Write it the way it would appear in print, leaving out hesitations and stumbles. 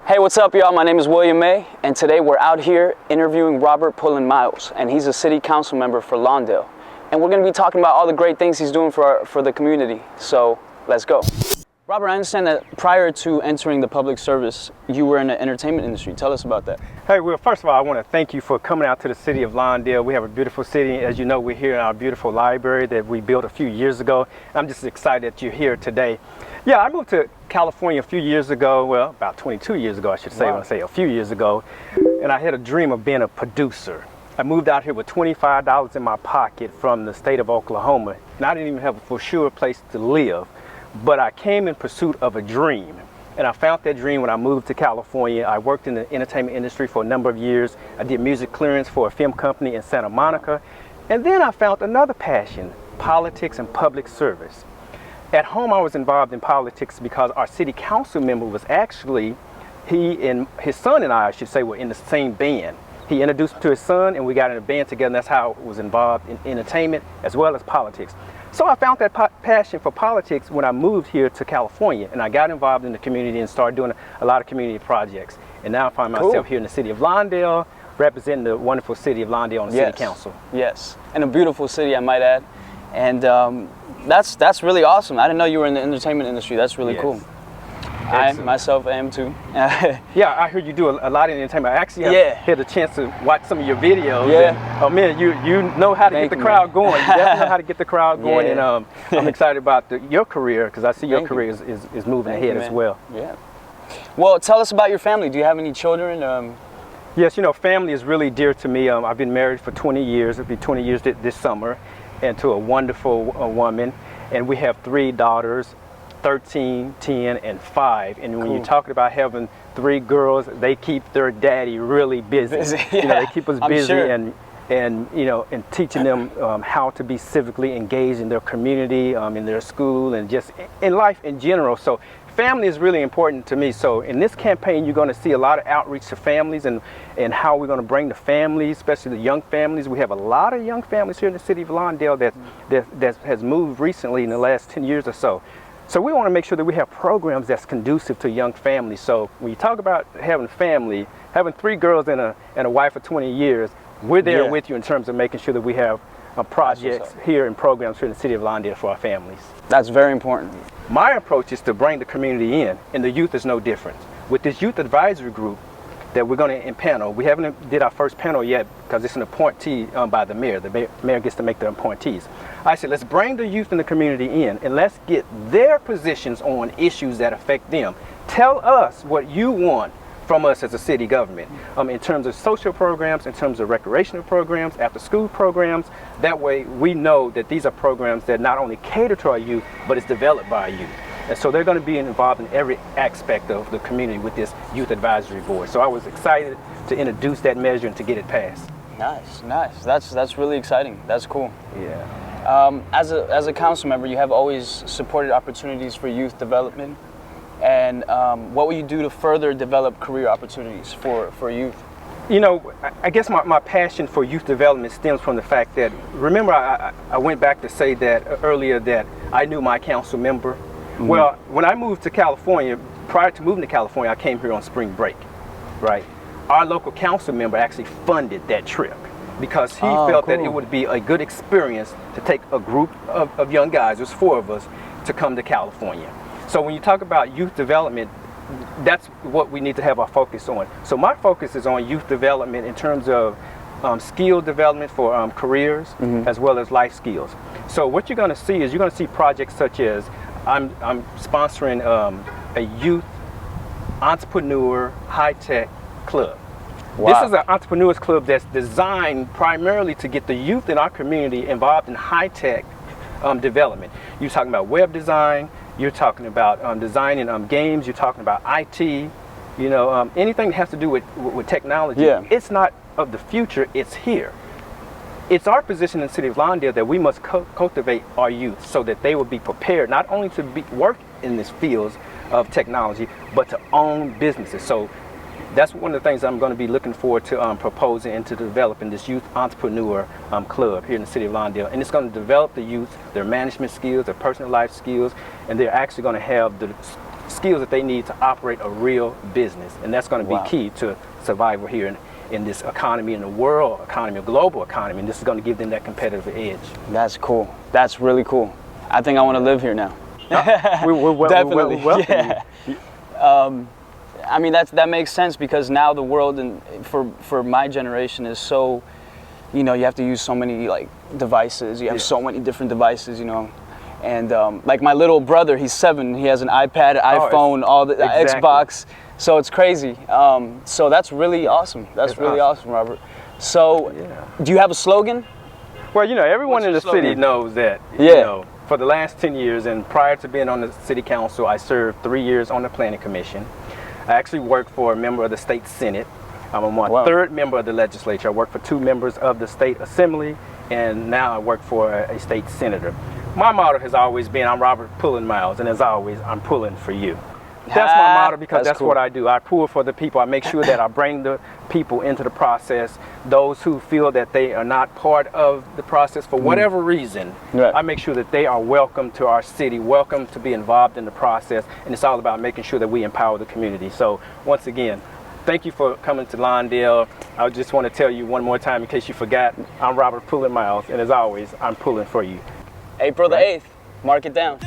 Hey, what's up, y'all? My name is William May, and today we're out here interviewing Robert Pullen-Miles, and he's a city council member for Lawndale. And we're going to be talking about all the great things he's doing for the community. So let's go. Robert, I understand that prior to entering the public service, you were in the entertainment industry. Tell us about that. Hey, well, first of all, I want to thank you for coming out to the city of Lawndale. We have a beautiful city. As you know, we're here in our beautiful library that we built a few years ago. I'm just excited that you're here today. Yeah, I moved to California a few years ago, well, about 22 years ago, I should say, Wow. when I say a few years ago, and I had a dream of being a producer. I moved out here with $25 in my pocket from the state of Oklahoma, and I didn't even have a for sure place to live, but I came in pursuit of a dream, and I found that dream when I moved to California. I worked in the entertainment industry for a number of years. I did music clearance for a film company in Santa Monica, and then I found another passion, politics and public service. At home, I was involved in politics because our city council member was actually, he and his son and I should say, were in the same band. He introduced me to his son and we got in a band together, and that's how I was involved in entertainment as well as politics. So I found that passion for politics when I moved here to California, and I got involved in the community and started doing a lot of community projects. And now I find myself here in the city of Lawndale, representing the wonderful city of Lawndale on the city council. Yes, and a beautiful city, I might add. And that's really awesome. I didn't know you were in the entertainment industry. That's really cool. Excellent. I myself am too. Yeah, I heard you do a lot in entertainment. I actually had the chance to watch some of your videos. Yeah. And, oh man, you know how to get the crowd going. You definitely know how to get the crowd going. And I'm excited about your career because I see your career is moving ahead as well. Yeah. Well, tell us about your family. Do you have any children? Yes, you know, family is really dear to me. I've been married for 20 years. It'll be 20 years this summer, and to a wonderful woman. And we have 3 daughters, 13, 10, and 5. And when you're talking about having 3 girls, they keep their daddy really busy. Yeah, you know, they keep us busy and you know, and teaching them how to be civically engaged in their community, in their school, and just in life in general. So family is really important to me. So in this campaign, you're going to see a lot of outreach to families and how we're going to bring the families, especially the young families. We have a lot of young families here in the city of Lawndale that has moved recently in the last 10 years or so. So we want to make sure that we have programs that's conducive to young families. So when you talk about having family, having 3 girls and a wife for 20 years, we're there with you in terms of making sure that we have projects here and programs here in the city of Lawndale for our families. That's very important. My approach is to bring the community in, and the youth is no different. With this youth advisory group that we're going to impanel, we haven't did our first panel yet because it's an appointee by the mayor. The mayor gets to make the appointees. I said, let's bring the youth in the community in, and let's get their positions on issues that affect them. Tell us what you want from us as a city government in terms of social programs, in terms of recreational programs, after school programs. That way we know that these are programs that not only cater to our youth, but it's developed by our youth. And so they're going to be involved in every aspect of the community with this youth advisory board. So I was excited to introduce that measure and to get it passed. Nice, nice. That's really exciting. That's cool. Yeah. As a council member, you have always supported opportunities for youth development. And what will you do to further develop career opportunities for youth? You know, I guess my passion for youth development stems from the fact that, remember I went back to say that earlier that I knew my council member. Mm-hmm. Well, when I moved to California, prior to moving to California, I came here on spring break, right? Our local council member actually funded that trip because he felt that it would be a good experience to take a group of young guys, there's 4 of us, to come to California. So when you talk about youth development, that's what we need to have our focus on. So my focus is on youth development in terms of skill development for careers as well as life skills. So what you're going to see is you're going to see projects such as I'm sponsoring a youth entrepreneur high-tech club. Wow. This is an entrepreneurs club that's designed primarily to get the youth in our community involved in high-tech development. You're talking about web design, you're talking about designing games, you're talking about IT, you know, anything that has to do with technology. Yeah. It's not of the future, it's here. It's our position in the city of Lawndale that we must cultivate our youth so that they will be prepared not only to work in this field of technology, but to own businesses. So that's one of the things I'm going to be looking forward to proposing and to developing this youth entrepreneur club here in the city of Lawndale. And it's going to develop the youth, their management skills, their personal life skills, and they're actually going to have the skills that they need to operate a real business. And that's going to be Wow. key to survival here in this economy, in the world economy, a global economy. And this is going to give them that competitive edge. That's cool. That's really cool. I think I want to live here now. Definitely. Yeah. I mean, that makes sense, because now the world, and for my generation, is so, you know, you have to use so many like devices. You have so many different devices, you know. And like my little brother, he's 7. He has an iPad, iPhone, all the exactly. Xbox. So it's crazy. So that's really awesome. That's really awesome, Robert. So, do you have a slogan? Well, you know, everyone What's in your the city slogan? knows that, Yeah. you know, for the last 10 years, and prior to being on the city council, I served 3 years on the planning commission. I actually worked for a member of the state senate. I'm my third member of the legislature. I worked for 2 members of the state assembly, and now I work for a state senator. My motto has always been, I'm Robert Pullen-Miles, and as always, I'm pulling for you. That's my motto, because that's cool. what I do. I pull for the people. I make sure that I bring the people into the process. Those who feel that they are not part of the process for whatever reason, I make sure that they are welcome to our city, welcome to be involved in the process. And it's all about making sure that we empower the community. So once again, thank you for coming to Lawndale. I just want to tell you one more time, in case you forgot, I'm Robert Pullen-Miles, and as always, I'm pulling for you. April the 8th. Mark it down.